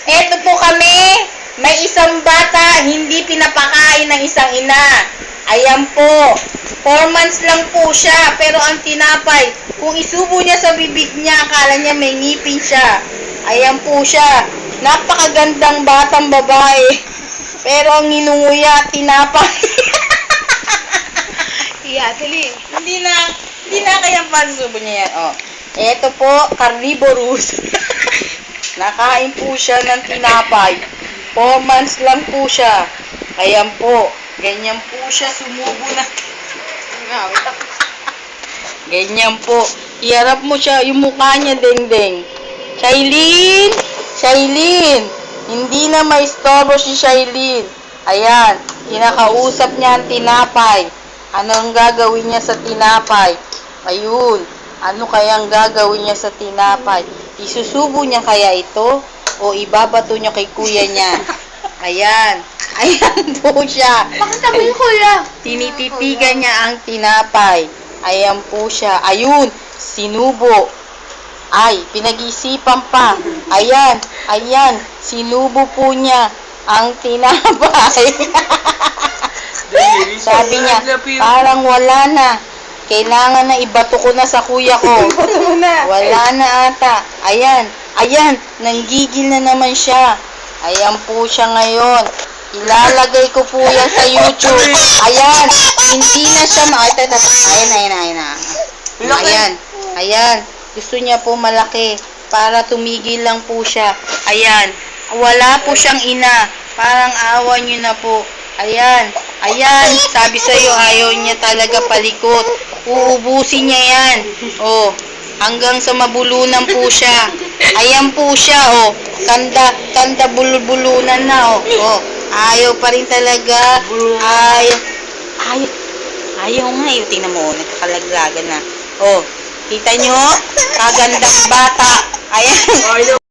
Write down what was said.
Eto po kami, may isang bata hindi pinapakain ng isang ina. Ayan po, 4 months lang po siya, pero ang tinapay, kung isubo niya sa bibig niya, akala niya may ngipin siya. Ayan po siya, napakagandang batang babae, pero ang ninunguya, tinapay. Iya, dali. Hindi na kaya pagsubo niya yan. Oh. Eto po, carnivorous. Nakain po siya ng tinapay. 4 months lang po siya. Ayan po. Ganyan po siya sumubo na. Ganyan po. Iharap mo siya, yung mukha niya, deng-deng. Shailene! Shailene! Hindi na maistorbo si Shailene. Ayan. Kinakausap niya ang tinapay. Ano ang gagawin niya sa tinapay? Ayun. Ano kayang gagawin niya sa tinapay? Isusubo niya kaya ito? O ibabato niya kay kuya niya? Ayan. Ayan po siya. Bakit sabi ni kuya? Tinititigan niya ang tinapay. Ayan po siya. Ayun. Sinubo. Ay, pinag-isipan pa. Ayan. Ayan. Sinubo po niya ang tinapay. Sabi niya, parang wala na. Kailangan na ibato ko na sa kuya ko. Wala na ata. Ayan. Ayan. Nanggigil na naman siya. Ayan po siya ngayon. Ilalagay ko po yan sa YouTube. Ayan. Hindi na siya Ayan. Ayan. Ayan. Gusto niya po malaki. Para tumigil lang po siya. Ayan. Wala po siyang ina. Parang awa niyo na po. Ayan. Ayan. Sabi sa'yo, ayaw niya talaga palikot. Uubusin niya yan. Oh. Hanggang sa mabulunan po siya. Ayan po siya, oh. Kanda bulbulunan na, oh. Oh. Ayaw pa rin talaga. Ayaw nga, eh. Tingnan mo, nagkakalaglagan na. Oh. Kita nyo? Kagandang bata. Ayan.